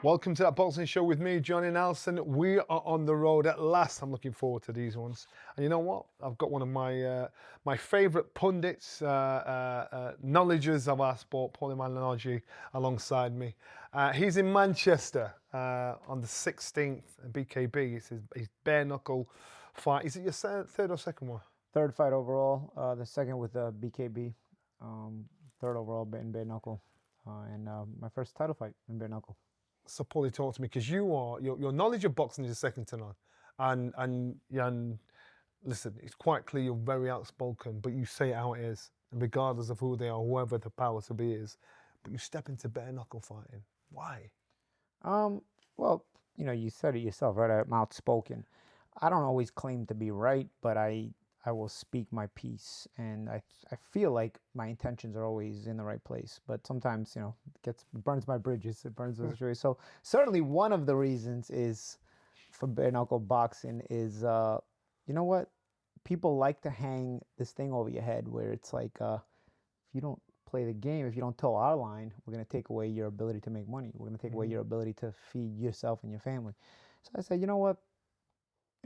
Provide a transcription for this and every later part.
Welcome to that boxing show with me, Johnny Nelson. We are on the road at last. I'm looking forward to these ones. And you know what? I've got one of my favourite pundits, knowledges of our sport, Paulie Malignaggi, alongside me. He's in Manchester on the 16th at BKB. It's his bare knuckle fight. Is it your third or second one? Third fight overall. The second with BKB. Third overall in bare knuckle, and my first title fight in bare knuckle. So Paulie, talk to me, because your knowledge of boxing is second to none, and listen, it's quite clear you're very outspoken, but you say it how it is, and regardless of who they are, whoever the power to be is. But you step into bare knuckle fighting. Why? Well, you said it yourself, right? I'm outspoken. I don't always claim to be right, but I will speak my piece, and I feel like my intentions are always in the right place. But sometimes, it burns my bridges. It burns those bridges. So certainly one of the reasons is for bare knuckle boxing is, you know what? People like to hang this thing over your head where it's like, if you don't play the game, if you don't toe our line, we're going to take away your ability to make money. We're going to take away your ability to feed yourself and your family. So I said, you know what?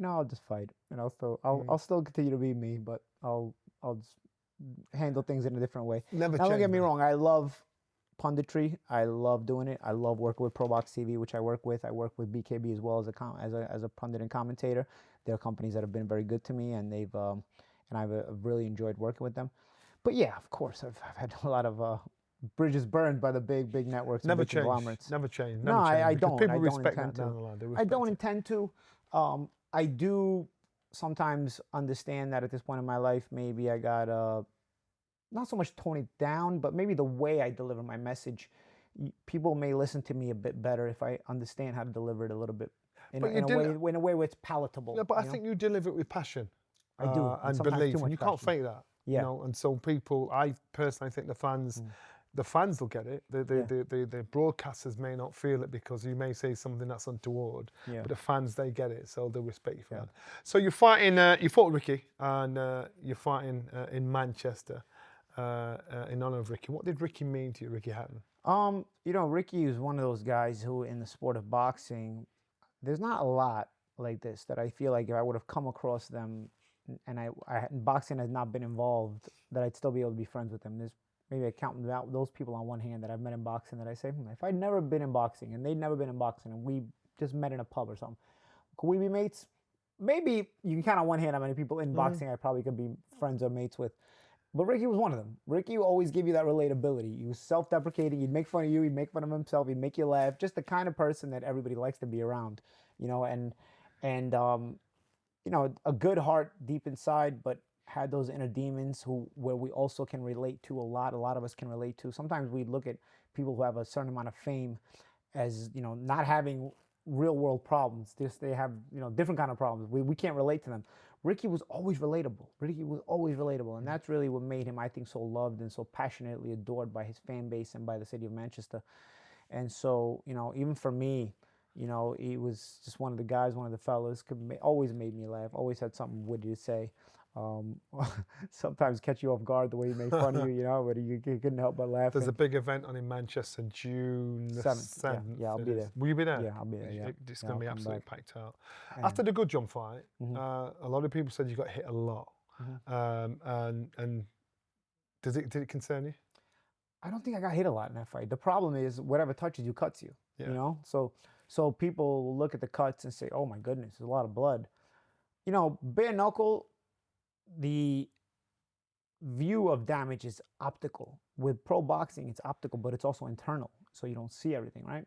I'll just fight, and I'll still continue to be me, but I'll just handle things in a different way. Never now, change. don't get me wrong. I love punditry. I love doing it. I love working with Pro Box TV, which I work with. I work with BKB as well as a pundit and commentator. They're companies that have been very good to me, and I've really enjoyed working with them. But yeah, of course, I've had a lot of bridges burned by the big networks. Never and big conglomerates. Never change. No, I don't. People I don't respect intend that down to. the line. I don't intend to. I do sometimes understand that at this point in my life, maybe I got not so much tone it down, but maybe the way I deliver my message, people may listen to me a bit better if I understand how to deliver it a little bit in a way where it's palatable. Yeah, but I think you deliver it with passion. I do, and belief, and you can't fake that. Yeah. And so people, I personally think the fans. The fans will get it. The broadcasters may not feel it because you may say something that's untoward. Yeah. But the fans, they get it, so they'll respect you for that. So you're fighting. You fought Ricky, and you're fighting in Manchester in honor of Ricky. What did Ricky mean to you, Ricky Hatton? Ricky is one of those guys who, in the sport of boxing, there's not a lot like this that I feel like if I would have come across them, and boxing has not been involved, that I'd still be able to be friends with them. There's maybe I count out those people on one hand that I've met in boxing that I say, if I'd never been in boxing and they'd never been in boxing and we just met in a pub or something, could we be mates? Maybe you can count on one hand how many people in boxing I probably could be friends or mates with. But Ricky was one of them. Ricky will always give you that relatability. He was self-deprecating. He'd make fun of you. He'd make fun of himself. He'd make you laugh. Just the kind of person that everybody likes to be around, and a good heart deep inside, but had those inner demons where we also can relate to a lot of us can relate to. Sometimes we look at people who have a certain amount of fame as, not having real world problems. They have, different kind of problems. We can't relate to them. Ricky was always relatable. And that's really what made him, I think, so loved and so passionately adored by his fan base and by the city of Manchester. And so, even for me, he was just one of the guys, one of the fellas, always made me laugh, always had something witty to say. Sometimes catch you off guard the way he made fun of you, but you couldn't help but laugh. There's a big event on in Manchester, June 7th. Yeah, I'll be there. Will you be there? Yeah, I'll be there. Yeah. It's going to be absolutely packed out. After the Good John fight, a lot of people said you got hit a lot. And did it concern you? I don't think I got hit a lot in that fight. The problem is whatever touches you cuts you. Yeah. So people will look at the cuts and say, "Oh my goodness, there's a lot of blood." Bare knuckle, the view of damage is optical. With pro boxing, it's optical, but it's also internal, so you don't see everything, right?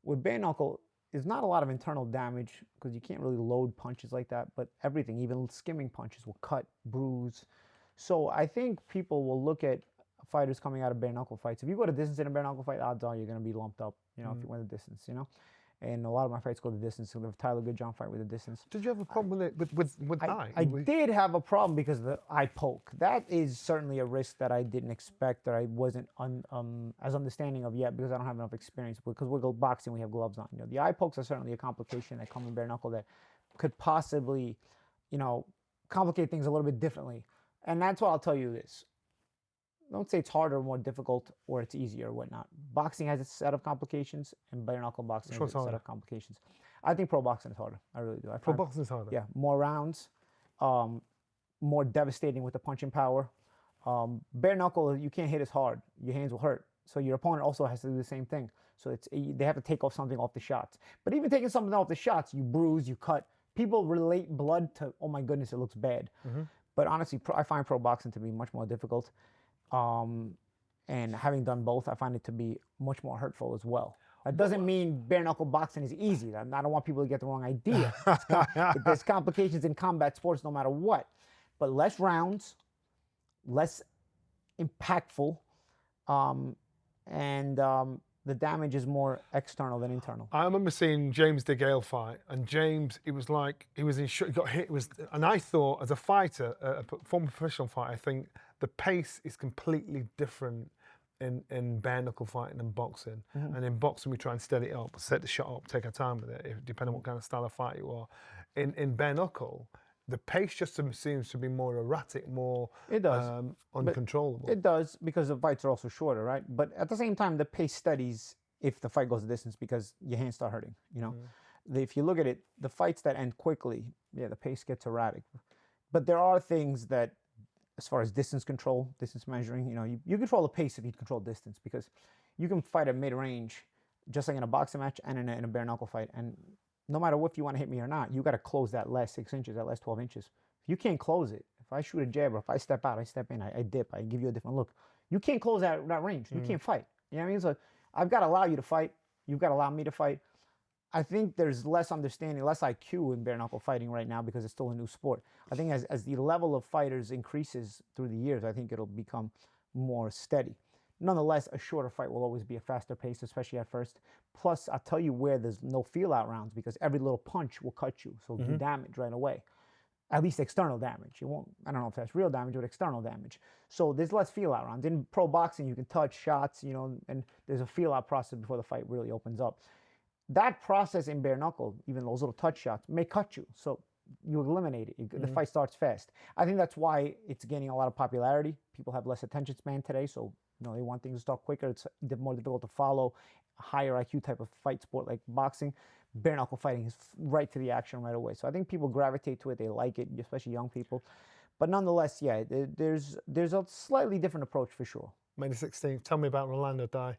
With bare knuckle, there's not a lot of internal damage because you can't really load punches like that, but everything, even skimming punches, will cut, bruise. So I think people will look at fighters coming out of bare knuckle fights. If you go to distance in a bare knuckle fight, odds are you're going to be lumped up, if you win the distance, And a lot of my fights go the distance. So the Tyler Goodjohn fight with the distance. Did you have a problem with eye? I did have a problem because of the eye poke. That is certainly a risk that I didn't expect, that I wasn't as understanding of yet because I don't have enough experience. Because we're boxing, we have gloves on. The eye pokes are certainly a complication that come in bare knuckle that could possibly, complicate things a little bit differently. And that's why I'll tell you this. don't say it's harder or more difficult or it's easier or whatnot. Boxing has its set of complications, and bare knuckle boxing has its set of complications. I think pro boxing is harder. I really do. I Pro find, boxing is harder. yeah, more rounds, more devastating with the punching power. Bare knuckle, you can't hit as hard. Your hands will hurt. So your opponent also has to do the same thing. So they have to take off something off the shots. But even taking something off the shots, you bruise, you cut. People relate blood to, oh my goodness, it looks bad. But honestly, I find pro boxing to be much more difficult. And having done both, I find it to be much more hurtful as well. That doesn't mean bare knuckle boxing is easy. I don't want people to get the wrong idea. There's complications in combat sports no matter what. But less rounds, less impactful, and the damage is more external than internal. I remember seeing James DeGale fight, and James, it was like he was he got hit. And I thought, as a fighter, a former professional fighter, I think the pace is completely different in bare knuckle fighting and boxing. And in boxing, we try and steady it up, set the shot up, take our time with it, depending on what kind of style of fight you are. In bare knuckle, the pace just seems to be more erratic, more uncontrollable. It does, because the fights are also shorter, right? But at the same time, the pace steadies if the fight goes the distance, because your hands start hurting, you know? If you look at it, the fights that end quickly, yeah, the pace gets erratic. But there are things that, as far as distance control, distance measuring, you know, you control the pace if you control distance, because you can fight at mid-range, just like in a boxing match and in a bare knuckle fight. And no matter if you want to hit me or not, you got to close that last 6 inches, that last 12 inches. If you can't close it, if I shoot a jab or if I step out, I step in, I dip, I give you a different look. You can't close that range. You can't fight. You know what I mean? So I've got to allow you to fight. You've got to allow me to fight. I think there's less understanding, less IQ in bare knuckle fighting right now, because it's still a new sport. I think as the level of fighters increases through the years, I think it'll become more steady. Nonetheless, a shorter fight will always be a faster pace, especially at first. Plus, I'll tell you where there's no feel-out rounds, because every little punch will cut you, so do damage right away. At least external damage. You won't, I don't know if that's real damage, but external damage. So there's less feel-out rounds. In pro boxing, you can touch shots, you know, and there's a feel-out process before the fight really opens up. That process in bare knuckle, even those little touch shots, may cut you. So you eliminate it. The fight starts fast. I think that's why it's gaining a lot of popularity. People have less attention span today, so you know, they want things to start quicker. It's more difficult to follow a higher IQ type of fight sport like boxing. Bare knuckle fighting is right to the action right away. So I think people gravitate to it. They like it, especially young people. But nonetheless, yeah, there's a slightly different approach for sure. May the 16th. Tell me about Rolando Dy.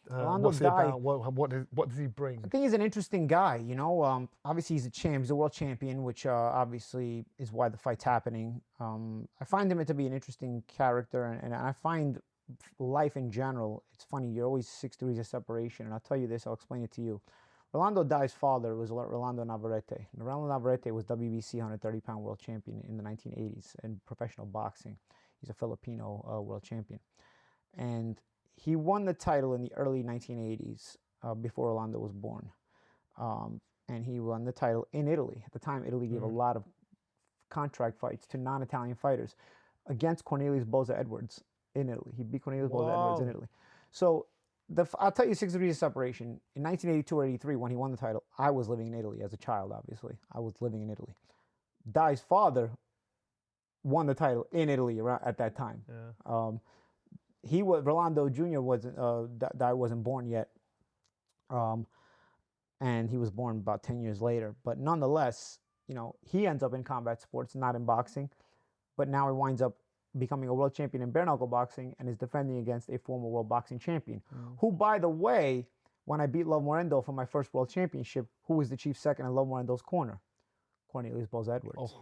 Rolando What's he Dy, about? What does he bring? I think he's an interesting guy. You know, obviously he's a champ. He's a world champion, which obviously is why the fight's happening. I find him to be an interesting character, and I find life in general. It's funny. You're always 6 degrees of separation, and I'll tell you this. I'll explain it to you. Rolando Dy's father was Rolando Navarrete. Rolando Navarrete was WBC 130-pound world champion in the 1980s in professional boxing. He's a Filipino world champion, and he won the title in the early 1980s before Rolando was born. And he won the title in Italy. At the time, Italy gave a lot of contract fights to non-Italian fighters against Cornelius Boza Edwards in Italy. He beat Cornelius Boza Edwards in Italy. So I'll tell you 6 degrees of separation. In 1982 or 83, when he won the title, I was living in Italy as a child, obviously. I was living in Italy. Dy's father won the title in Italy at that time. Yeah. Rolando Jr. Dy wasn't born yet, and he was born about 10 years later. But nonetheless, you know, he ends up in combat sports, not in boxing, but now he winds up becoming a world champion in bare knuckle boxing and is defending against a former world boxing champion, who, by the way, when I beat Love Morendo for my first world championship, who was the chief second in Love Morendo's corner? Cornelius Boza Edwards.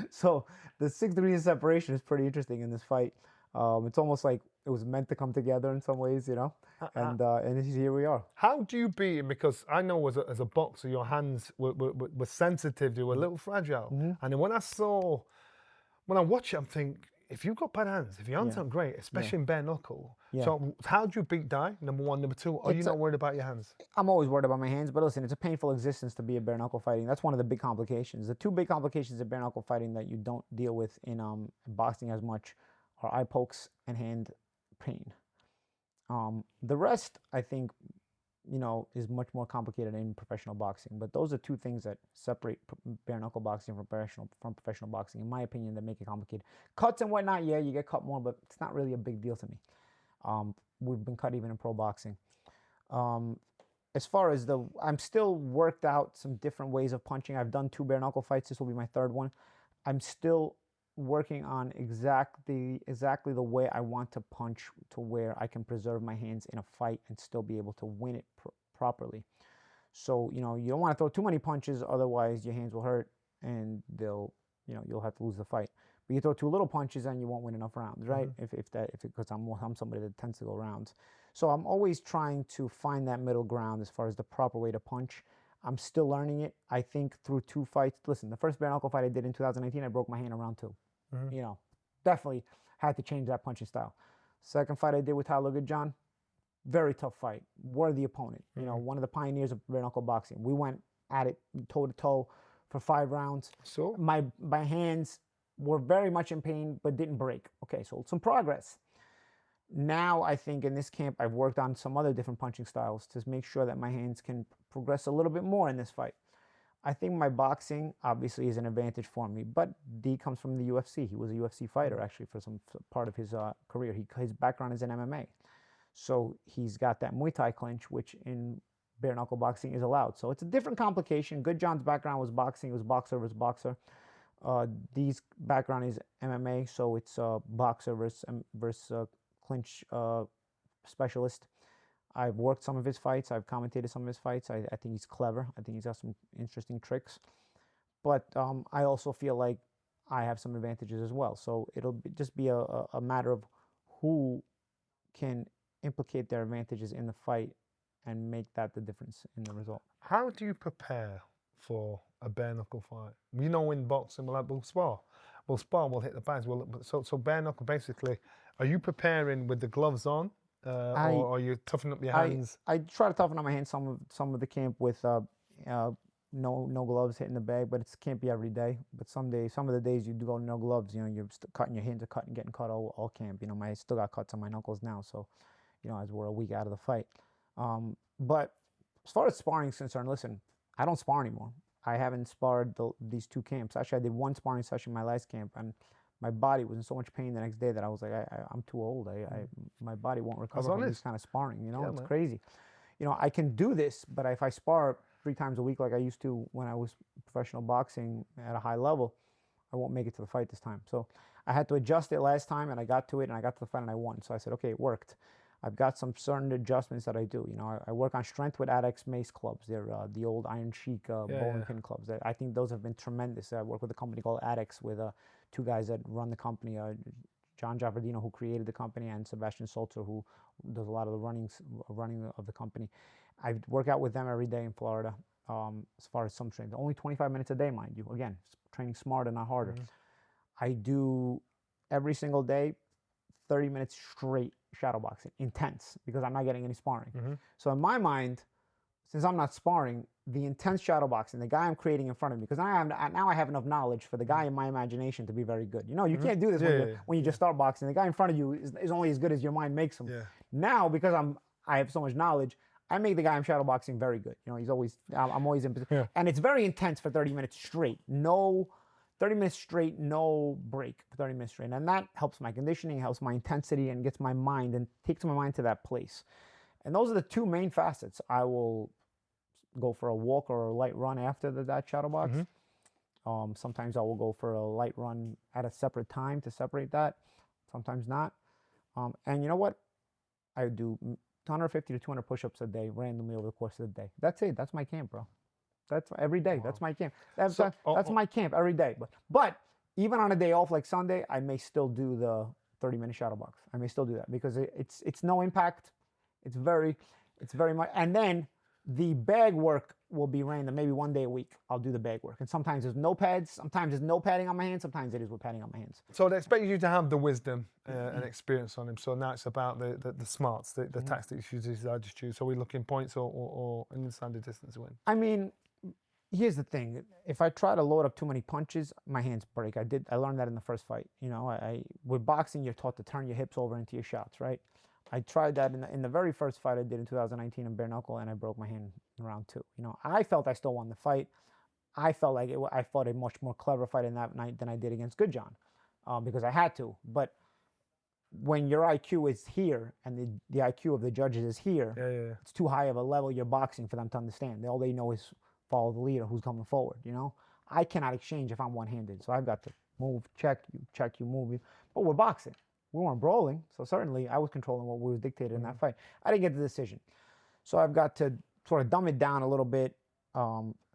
So the 6 degrees of separation is pretty interesting in this fight. It's almost like it was meant to come together in some ways, you know, and here we are. How do you beat him? Because I know as a boxer, your hands were sensitive, they were a little fragile. And then when I watch it, I'm thinking, if you've got bad hands, if your hands aren't great, especially in bare knuckle, so how do you beat Dy, number one? Number two, are you not worried about your hands? I'm always worried about my hands, but listen, it's a painful existence to be a bare knuckle fighting. That's one of the big complications. The two big complications of bare knuckle fighting that you don't deal with in boxing as much are eye pokes and hand pain. The rest, I think, is much more complicated in professional boxing. But those are two things that separate bare knuckle boxing from professional boxing, in my opinion, that make it complicated. Cuts and whatnot, yeah, you get cut more, but it's not really a big deal to me. We've been cut even in pro boxing. As far as I'm still worked out some different ways of punching. I've done 2 bare knuckle fights. This will be my 3rd one. I'm still working on exactly the way I want to punch, to where I can preserve my hands in a fight and still be able to win it properly. So, you don't want to throw too many punches, otherwise your hands will hurt and you'll have to lose the fight. But you throw too little punches and you won't win enough rounds, right? Because I'm somebody that tends to go rounds. So I'm always trying to find that middle ground as far as the proper way to punch. I'm still learning it. I think through 2 fights. Listen, the first bare knuckle fight I did in 2019, I broke my hand in round 2. Definitely had to change that punching style. Second fight I did with Tyler Goodjohn, very tough fight, worthy opponent. One of the pioneers of bare knuckle boxing. We went at it toe to toe for 5 rounds. So my hands were very much in pain, but didn't break. Okay, so some progress. Now I think in this camp I've worked on some other different punching styles to make sure that my hands can progress a little bit more in this fight. I think my boxing obviously is an advantage for me, but D comes from the UFC. He was a UFC fighter actually for some part of his career. His background is in MMA. So he's got that Muay Thai clinch, which in bare knuckle boxing is allowed. So it's a different complication. Goodjohn's background was boxing. It was boxer versus boxer. D's background is MMA, so it's boxer versus clinch specialist. I've worked some of his fights. I've commentated some of his fights. I think he's clever. I think he's got some interesting tricks. But I also feel like I have some advantages as well. So it'll just be a matter of who can implicate their advantages in the fight and make that the difference in the result. How do you prepare for a bare knuckle fight? In boxing, we'll spar. We'll hit the bags. So bare knuckle, basically, are you preparing with the gloves on? Or are you toughening up your hands? I try to toughen up my hands some of the camp with no gloves, hitting the bag, but it can't be every day. But some of the days you do go no gloves, you're cutting your hands are cutting, getting cut all camp. I still got cuts on my knuckles now, so as we're a week out of the fight. But as far as sparring is concerned, listen, I don't spar anymore. I haven't sparred these 2 camps. Actually, I did 1 sparring session my last camp, and my body was in so much pain the next day that I was like, I'm too old. My body won't recover from this kind of sparring. It's crazy. I can do this, but if I spar 3 times a week like I used to when I was professional boxing at a high level, I won't make it to the fight this time. So I had to adjust it last time, and I got to it, and I got to the fight, and I won. So I said, okay, it worked. I've got some certain adjustments that I do. I work on strength with Adex Mace clubs. They're the old Iron Sheik bowling pin clubs. I think those have been tremendous. I work with a company called Adex with 2 guys that run the company, John Giafardino, who created the company, and Sebastian Solter, who does a lot of the running of the company. I work out with them every day in Florida as far as some training. Only 25 minutes a day, mind you. Again, training smarter, not harder. I do every single day 30 minutes straight shadow boxing, intense, because I'm not getting any sparring. So in my mind, since I'm not sparring, the intense shadow boxing, the guy I'm creating in front of me, because now I have enough knowledge for the guy in my imagination to be very good. You can't do this when you just start boxing. The guy in front of you is only as good as your mind makes him. Now, because I have so much knowledge, I make the guy I'm shadow boxing very good. I'm always in position. And it's very intense for 30 minutes straight. 30 minutes straight, no break for 30 minutes straight. And that helps my conditioning, helps my intensity, and gets my mind and takes my mind to that place. And those are the 2 main facets. I will go for a walk or a light run after that shadow box. Sometimes I will go for a light run at a separate time to separate that. Sometimes not. And you know what? I do 150 to 200 push-ups a day randomly over the course of the day. That's it. That's my camp, bro. That's every day. Wow. That's my camp. That's my camp every day. But even on a day off like Sunday, I may still do the 30-minute shadow box. I may still do that because it's no impact. It's very much. And then the bag work will be random. Maybe 1 day a week I'll do the bag work. And sometimes there's no pads. Sometimes there's no padding on my hands. Sometimes it is with padding on my hands. So they expect you to have the wisdom and experience on him. So now it's about the smarts, the tactics you decide to choose. So we're looking points or inside the distance win. I mean, here's the thing. If I try to load up too many punches, my hands break. I learned that in the first fight. With boxing, you're taught to turn your hips over into your shots, right? I tried that in the very first fight I did in 2019 in bare knuckle, and I broke my hand in round 2. You know, I felt I still won the fight. I felt like I fought a much more clever fight in that night than I did against Good John, because I had to. But when your IQ is here and the IQ of the judges is here, it's too high of a level you're boxing for them to understand. All they know is follow the leader who's coming forward. You know, I cannot exchange if I'm one-handed, so I've got to move, check you, move you. But we're boxing. We weren't brawling, so certainly I was controlling what was dictated in that fight. I didn't get the decision, so I've got to sort of dumb it down a little bit.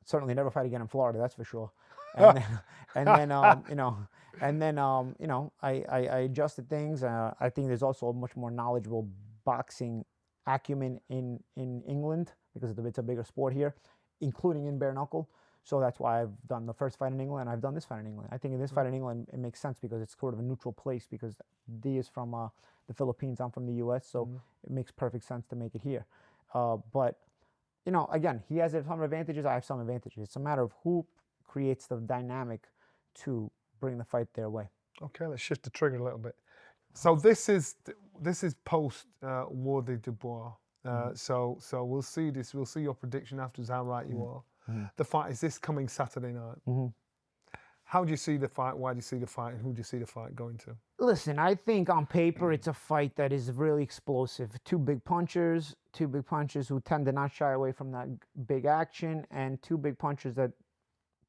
Certainly never fight again in Florida, that's for sure. And then, I adjusted things. I think there's also a much more knowledgeable boxing acumen in England because it's a bigger sport here, including in bare knuckle. So that's why I've done the first fight in England, and I've done this fight in England. I think in this fight in England, it makes sense because it's sort of a neutral place because D is from the Philippines, I'm from the U.S., so it makes perfect sense to make it here. But, you know, again, he has some advantages, I have some advantages. It's a matter of who creates the dynamic to bring the fight their way. Okay, let's shift the trigger a little bit. So this is post Wardley Dubois. So we'll see this. We'll see your prediction afterwards. How right you are. The fight is this coming Saturday night. How do you see the fight? Why do you see the fight? And who do you see the fight going to? Listen, I think on paper it's a fight that is really explosive. Two big punchers who tend to not shy away from that big action, and two big punchers that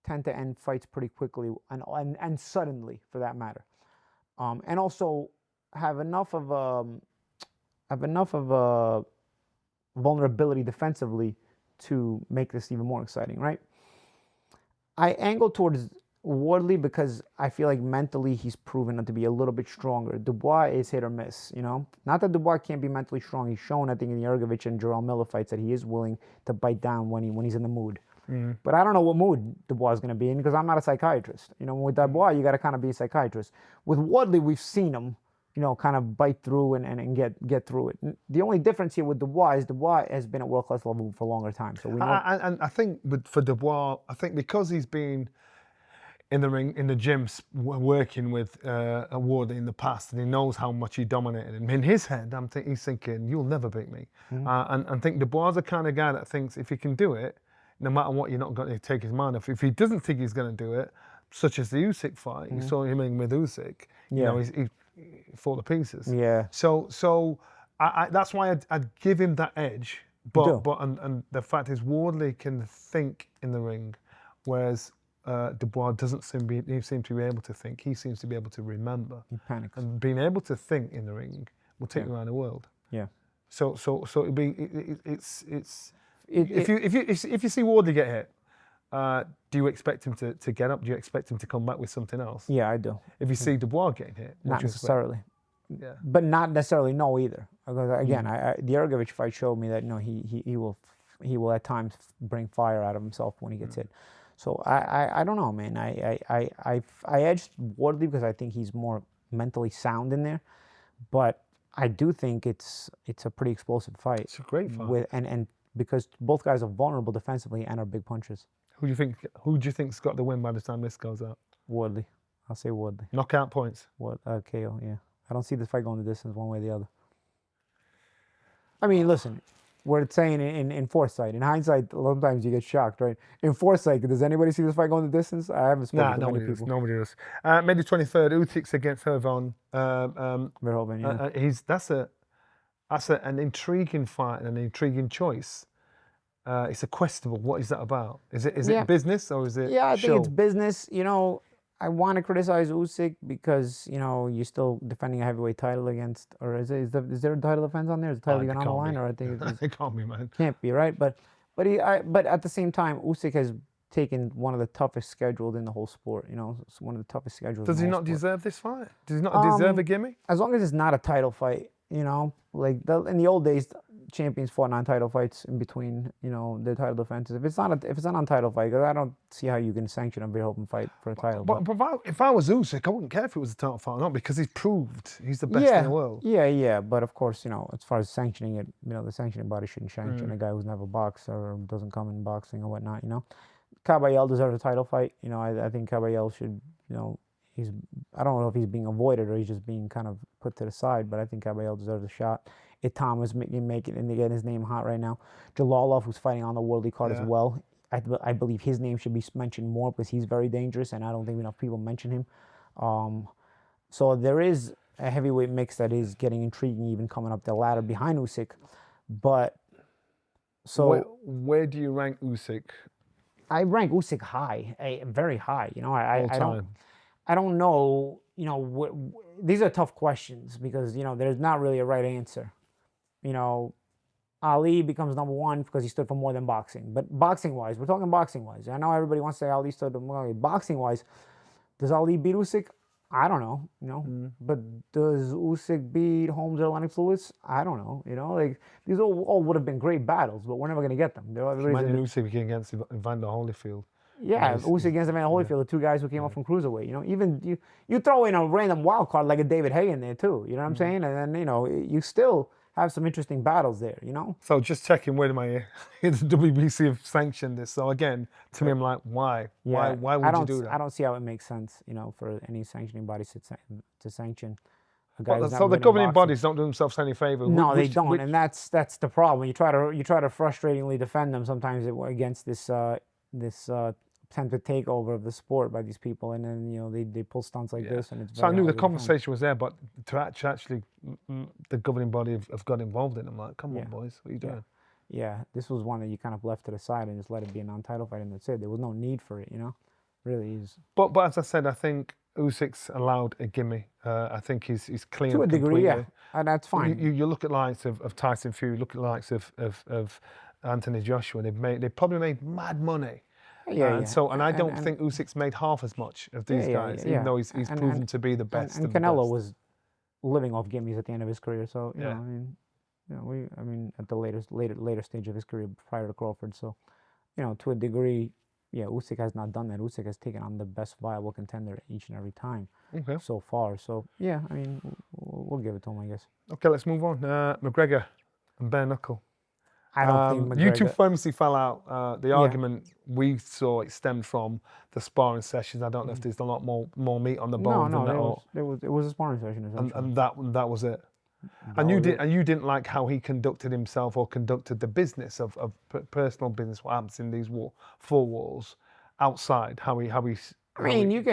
tend to end fights pretty quickly and suddenly, for that matter. And also have enough of a vulnerability defensively to make this even more exciting, right? I angle towards Wardley because I feel like mentally he's proven to be a little bit stronger. Dubois is hit or miss, you know? Not that Dubois can't be mentally strong. He's shown, I think, in the Ergovich and Jarrell Miller fights that he is willing to bite down when he's in the mood. But I don't know what mood Dubois is going to be in because I'm not a psychiatrist. You know, with Dubois, you got to kind of be a psychiatrist. With Wardley, we've seen him, you know, kind of bite through and get through it. The only difference here with Dubois is Dubois has been at world-class level for a longer time. So we know. And I think for Dubois, I think because he's been in the ring, in the gym, working with Wardley in the past, and he knows how much he dominated him. In his head, he's thinking, you'll never beat me. And I think Dubois is the kind of guy that thinks if he can do it, no matter what, you're not going to take his mind off. If he doesn't think he's going to do it, such as the Usyk fight, you saw him in with Usyk, you know, he fall to pieces. Yeah. So that's why I'd give him that edge. But and the fact is, Wardley can think in the ring, whereas Dubois doesn't seem to be able to think. He seems to be able to remember. He panics. And being able to think in the ring will take you around the world. Yeah. So it'd be if you see Wardley get hit, do you expect him to get up? Do you expect him to come back with something else? Yeah, I do. If you see Dubois getting hit, not necessarily. Yeah. But not necessarily no either. Because again, the Ergovich fight showed me that he will at times bring fire out of himself when he gets hit. So I don't know, man. I edged Wardley because I think he's more mentally sound in there, but I do think it's a pretty explosive fight. It's a great fight. And because both guys are vulnerable defensively and are big punchers. Who do you think's got the win by the time this goes out? Wardley. I'll say Wardley. Knockout points. KO, yeah. I don't see this fight going the distance one way or the other. I mean, listen, we're saying in foresight. In hindsight, a lot of times you get shocked, right? In foresight, does anybody see this fight going the distance? I haven't spoken to many people. Nobody does. May the 23rd, Usyk's against Hervon. Verhoeven, yeah. That's an intriguing fight and an intriguing choice. It's a questionable. What is that about? Is it business or is it? Yeah, I think it's business. You know, I want to criticize Usyk because you're still defending a heavyweight title against, or is there a title defense on there? Is the title even on the line, or I think it can't be, man. Can't be, right? But at the same time, Usyk has taken one of the toughest schedules in the whole sport. You know, it's one of the toughest schedules. Does he not deserve this fight? Does he not deserve a gimme? As long as it's not a title fight, you know, like in the old days, champions fought non-title fights in between, you know, their title defenses. If it's not a non-title fight, because I don't see how you can sanction a Verhoeven fight for a title. But if I was Usyk, I wouldn't care if it was a title fight or not, because he's proved he's the best in the world. Yeah. But of course, you know, as far as sanctioning it, you know, the sanctioning body shouldn't sanction a guy who's never boxed or doesn't come in boxing or whatnot. You know, Caballel deserves a title fight. You know, I think Caballel should, you know, I don't know if he's being avoided or he's just being kind of put to the side, but I think Caballel deserves a shot. Thomas making and getting his name hot right now. Jalalov, who's fighting on the Wardley card as Yeah. well. I believe his name should be mentioned more because he's very dangerous, and I don't think enough people mention him. So there is a heavyweight mix that is getting intriguing, even coming up the ladder behind Usyk. But so where do you rank Usyk? I rank Usyk high, very high. You know, I All don't time. I don't know. You know, these are tough questions because you know there's not really a right answer. You know, Ali becomes number one because he stood for more than boxing. But boxing wise, we're talking boxing wise. I know everybody wants to say Ali stood for more. Boxing wise, does Ali beat Usyk? I don't know, you know. But does Usyk beat Holmes or Lennox Lewis? I don't know, you know. Like these all would have been great battles, but we're never gonna get them. Imagine Usyk against Evander Holyfield. Yeah, Usyk against Evander Holyfield, the two guys who came up from cruiserweight. You know, even you throw in a random wild card like a David Haye in there too. You know what I'm saying? And then you know you still have some interesting battles there. You know. So just checking where my the WBC have sanctioned this. So again, to me, I'm like, why? Yeah, Why would you do that? I don't see how it makes sense, you know, for any sanctioning bodies to sanction a guy who's So never the been in governing boxing. bodies don't do themselves any favor. No, they don't, and that's the problem. You try to frustratingly defend them sometimes against this attempted takeover of the sport by these people, and then you know they pull stunts like this, and it's So I very knew the hard to defend. conversation was there, but to actually the governing body have got involved in it, I'm like, come on, boys, what are you doing? Yeah, this was one that you kind of left to the side and just let it be a non-title fight, and that's it. There was no need for it, you know. Really is. But as I said, I think Usyk's allowed a gimme. I think he's clean To a degree, completely. and that's fine. You look at likes of Tyson Fury, look at likes of Anthony Joshua. They probably made mad money. Yeah. And I don't think Usyk's made half as much of these guys, even though he's proven to be the best. And Canelo was living off gimmies at the end of his career, so you know, I mean, you know, I mean, at the later stage of his career prior to Crawford, so you know, to a degree, yeah, Usyk has not done that. Usyk has taken on the best viable contender each and every time so far. So yeah, I mean, we'll give it to him, I guess. Okay, let's move on. McGregor and bare knuckle. I don't think McGregor. You two famously fell out. The argument we saw it stemmed from the sparring sessions. I don't know if there's a lot more meat on the bone than that. It was a sparring session essentially. And that was it. And you didn't like how he conducted himself or conducted the business of personal business. What happens in these four walls outside? How he. I mean, you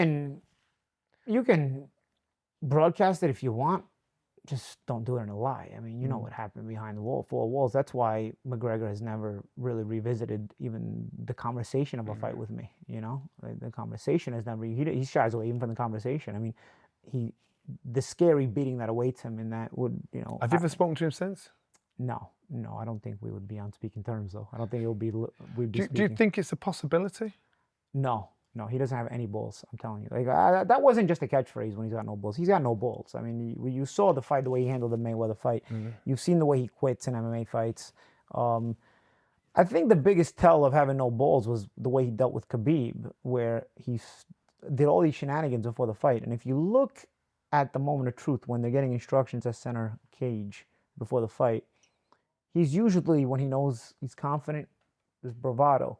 can broadcast it if you want. Just don't do it in a lie. I mean, you know what happened behind the four walls. That's why McGregor has never really revisited even the conversation of a fight with me. You know, like the conversation has never. He shies away even from the conversation. I mean, the scary beating that awaits him in that would, you know. Have you ever spoken to him since? No, I don't think we would be on speaking terms though. I don't think it would be. Do you think it's a possibility? No, he doesn't have any balls. I'm telling you, like that wasn't just a catchphrase when he's got no balls. He's got no balls. I mean, you saw the fight, the way he handled the Mayweather fight. You've seen the way he quits in MMA fights. I think the biggest tell of having no balls was the way he dealt with Khabib, where he did all these shenanigans before the fight. And if you look at the moment of truth when they're getting instructions at center cage before the fight, he's usually, when he knows he's confident, there's bravado.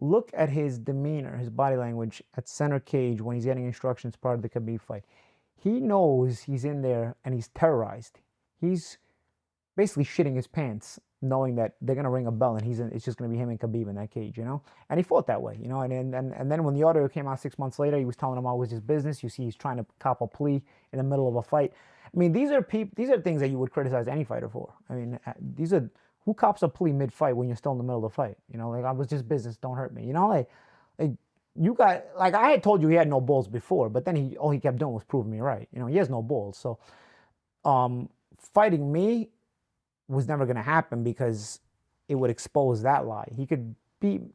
Look at his demeanor, his body language at center cage when he's getting instructions part of the Khabib fight. He knows he's in there and he's terrorized. He's basically shitting his pants, knowing that they're gonna ring a bell and it's just gonna be him and Khabib in that cage, you know. And he fought that way, you know. And then when the audio came out 6 months later, he was telling him it was his business. You see, he's trying to cop a plea in the middle of a fight. I mean, these are things that you would criticize any fighter for. I mean, these are. Who cops a plea mid-fight when you're still in the middle of the fight? You know, like, I was just business, don't hurt me. You know, like you got, like, I had told you he had no balls before, but then all he kept doing was proving me right. You know, he has no balls. So, fighting me was never going to happen because it would expose that lie. He could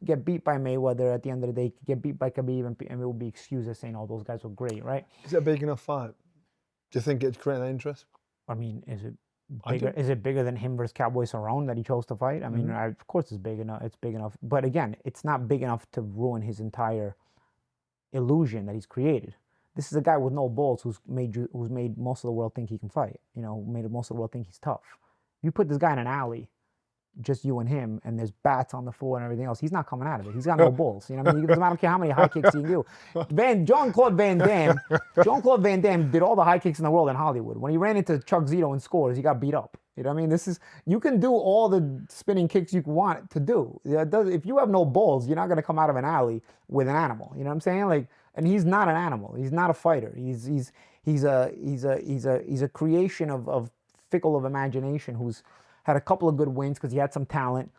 get beat by Mayweather at the end of the day, get beat by Khabib, and it would be excused as saying, oh, those guys were great, right? Is it a big enough fight? Do you think it'd create that interest? I mean, is it bigger than him versus Cowboy Cerrone that he chose to fight? I mean, of course it's big enough. It's big enough, but again, it's not big enough to ruin his entire illusion that he's created. This is a guy with no balls who's made most of the world think he can fight. You know, made most of the world think he's tough. You put this guy in an alley, just you and him, and there's bats on the floor and everything else, he's not coming out of it. He's got no balls. You know what I mean? I don't care how many high kicks he can do. Jean-Claude Van Damme did all the high kicks in the world in Hollywood. When he ran into Chuck Zito in Scores, he got beat up. You know what I mean? You can do all the spinning kicks you want to do. If you have no balls, you're not going to come out of an alley with an animal. You know what I'm saying? Like, and he's not an animal. He's not a fighter. He's a creation of fickle of imagination who's had a couple of good wins because he had some talent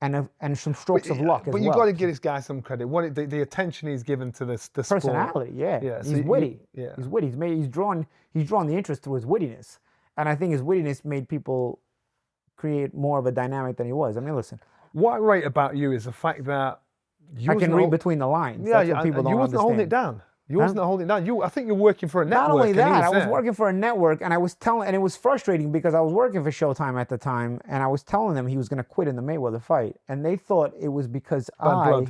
and some strokes of luck as well. But you've got to give this guy some credit. The attention he's given to the personality, sport. Yeah. He's witty. He's witty. He's drawn the interest through his wittiness. And I think his wittiness made people create more of a dynamic than he was. I mean, listen. What I rate about you is the fact that I can read between the lines. Yeah, That's what people don't you wasn't understand. holding it down. You wasn't holding it down. I think you're working for a network. Not only that, I was working for a network, and and it was frustrating because I was working for Showtime at the time, and I was telling them he was going to quit in the Mayweather fight, and they thought it was because I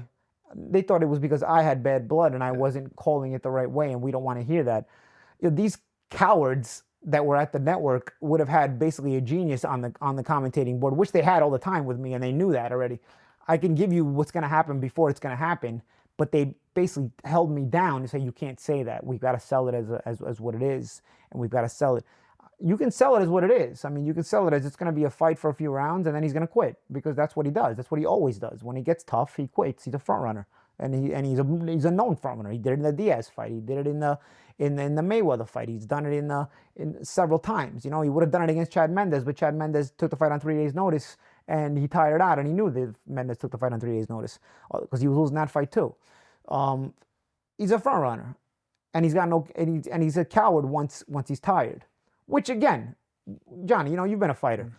had bad blood and I wasn't calling it the right way, and we don't want to hear that. These cowards that were at the network would have had basically a genius on the commentating board, which they had all the time with me, and they knew that already. I can give you what's going to happen before it's going to happen, but they basically held me down and say, you can't say that. We've got to sell it as what it is, and we've got to sell it. You can sell it as what it is. I mean, you can sell it as it's going to be a fight for a few rounds, and then he's going to quit because that's what he does. That's what he always does. When he gets tough, he quits. He's a front runner, and he's a known front runner. He did it in the Diaz fight. He did it in the Mayweather fight. He's done it in several times. You know, he would have done it against Chad Mendes, but Chad Mendes took the fight on 3 days' notice, and he tired out, and he knew that Mendes took the fight on 3 days' notice because he was losing that fight too. He's a front runner, and he's a coward once he's tired. Which again, Johnny, you know, you've been a fighter.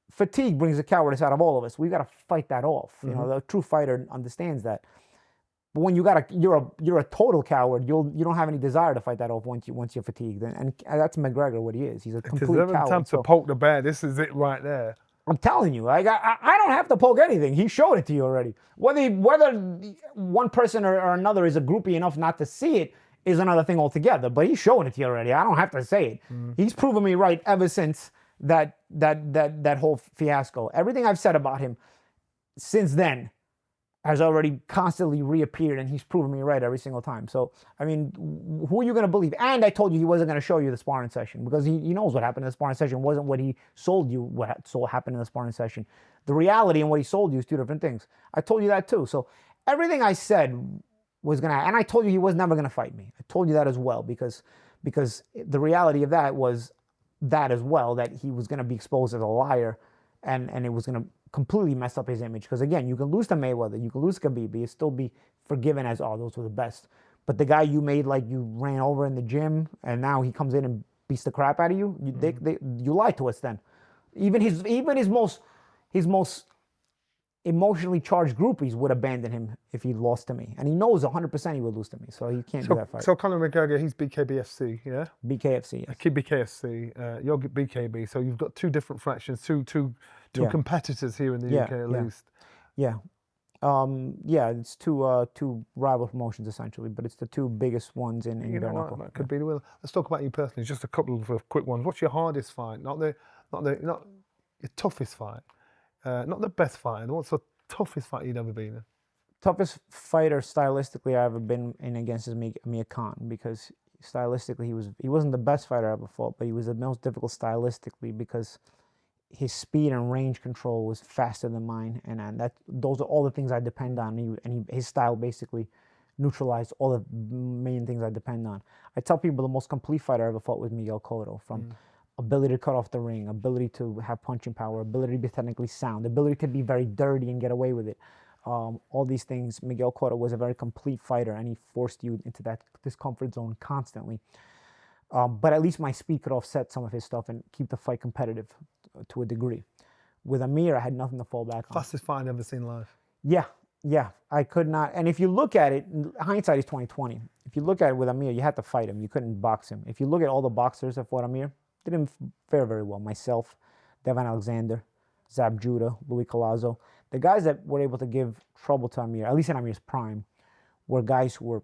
Fatigue brings the cowardice out of all of us. We've got to fight that off. You know, the true fighter understands that. But when you're a total coward, you don't have any desire to fight that off once you're fatigued, and that's McGregor what he is. He's a complete coward. There's time to poke the bear. This is it right there. I'm telling you, I don't have to poke anything. He showed it to you already. Whether one person or another is a groupie enough not to see it is another thing altogether. But he's showing it to you already. I don't have to say it. He's proven me right ever since that whole fiasco. Everything I've said about him since then has already constantly reappeared, and he's proven me right every single time. So, I mean, who are you going to believe? And I told you he wasn't going to show you the sparring session because he knows what happened in the sparring session wasn't what he sold you, what happened in the sparring session. The reality and what he sold you is two different things. I told you that too. So everything I said was going to happen. And I told you he was never going to fight me. I told you that as well because the reality of that was that as well, that he was going to be exposed as a liar and it was going to completely mess up his image. Because again, you can lose to Mayweather, you can lose to Khabib, you'll still be forgiven as, oh, those were the best. But the guy you made like you ran over in the gym, and now he comes in and beats the crap out of you, you lied to us then. Even his most emotionally charged groupies would abandon him if he lost to me. And he knows 100% he would lose to me, so he can't do that fight. So Conor McGregor, he's BKBFC, yeah? BKFC, yes. BKFC, you're BKB, so you've got two different fractions, two competitors here in the UK at least. Yeah. It's two rival promotions essentially, but it's the two biggest ones in bare knuckle. That could be the will. Let's talk about you personally. Just a couple of quick ones. What's your hardest fight? Not your toughest fight. Not the best fight. What's the toughest fight you've ever been in? Toughest fighter stylistically I've ever been in against is Amir Khan, because stylistically he wasn't the best fighter I ever fought, but he was the most difficult stylistically because his speed and range control was faster than mine, and those are all the things I depend on. His style basically neutralized all the main things I depend on. I tell people the most complete fighter I ever fought was Miguel Cotto, from ability to cut off the ring, ability to have punching power, ability to be technically sound, ability to be very dirty and get away with it. All these things, Miguel Cotto was a very complete fighter, and he forced you into this comfort zone constantly. But at least my speed could offset some of his stuff and keep the fight competitive to a degree. With Amir, I had nothing to fall back on. Fastest fight I've ever seen live. Yeah, I could not. And if you look at it, hindsight is 20/20. If you look at it with Amir, you had to fight him. You couldn't box him. If you look at all the boxers that fought Amir, they didn't fare very well. Myself, Devon Alexander, Zab Judah, Louis Collazo. The guys that were able to give trouble to Amir, at least in Amir's prime, were guys who were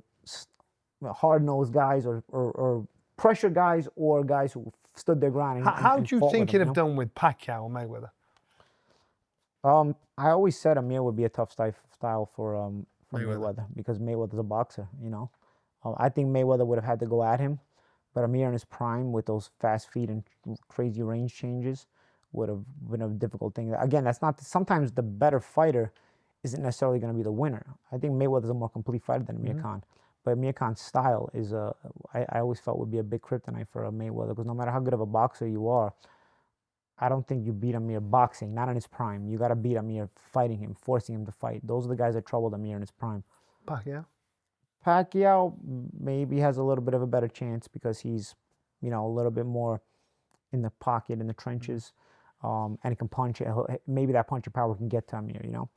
hard-nosed guys or pressure guys, or guys who stood their ground. How do you think he'd have done with Pacquiao or Mayweather? I always said Amir would be a tough style for Mayweather. Mayweather because Mayweather's a boxer, you know. I think Mayweather would have had to go at him, but Amir in his prime with those fast feet and crazy range changes would have been a difficult thing. Again, that's not sometimes the better fighter isn't necessarily going to be the winner. I think Mayweather's a more complete fighter than Amir Khan, but Amir Khan's style is I always felt would be a big kryptonite for a Mayweather because no matter how good of a boxer you are, I don't think you beat Amir boxing, not in his prime. You got to beat Amir fighting him, forcing him to fight. Those are the guys that troubled Amir in his prime. Pacquiao. Pacquiao maybe has a little bit of a better chance because he's, you know, a little bit more in the pocket, in the trenches, and he can punch. Maybe that puncher power can get to Amir, you know,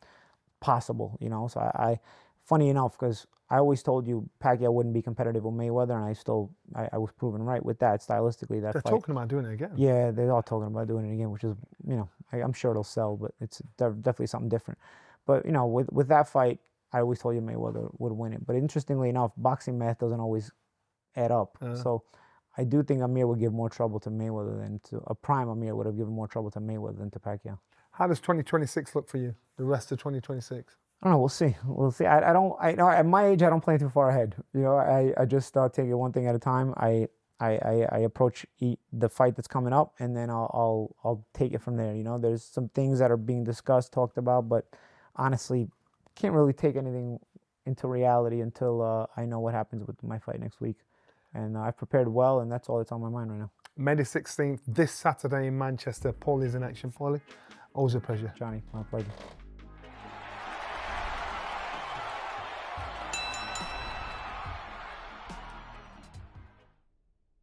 possible, you know. So funny enough, because I always told you Pacquiao wouldn't be competitive with Mayweather, and I was proven right with that stylistically. That They're fight. talking about doing it again. Yeah, they're all talking about doing it again, which is, you know, I'm sure it'll sell, but it's definitely something different. But, you know, with that fight, I always told you Mayweather would win it. But interestingly enough, boxing math doesn't always add up. So I do think Amir would give more trouble to Mayweather than to a prime Amir would have given more trouble to Mayweather than to Pacquiao. How does 2026 look for you? The rest of 2026? I don't know. We'll see. We'll see. I don't. I know at my age, I don't plan too far ahead. You know, I just take it one thing at a time. I approach the fight that's coming up, and then I'll take it from there. You know, there's some things that are being discussed, talked about, but honestly, can't really take anything into reality until I know what happens with my fight next week. And I've prepared well, and that's all that's on my mind right now. May the 16th, this Saturday in Manchester. Paulie's in action. Paulie, always a pleasure. Johnny, my pleasure.